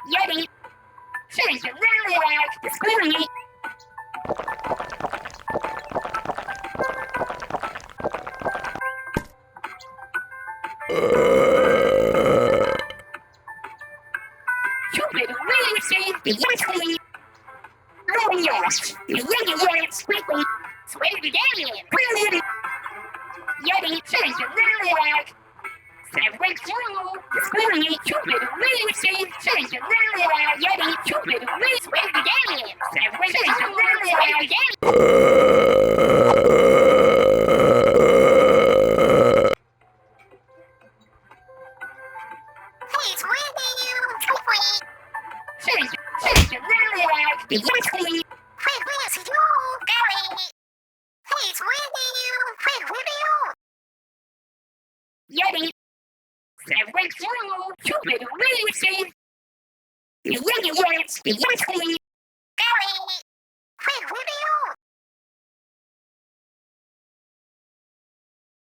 Yeti, change the really the squirrely. Cupid really see the Yeti. Glorious, the Yeti squiggly. Swear the game, brilliant. Yeti, change the really went through the squirrely. Cupid really see change the really Yeti. Cupid really swear the game. Went through the really game. Change the really the Yeti. Yeti, went through Cupid really see the Yeti, the Yeti.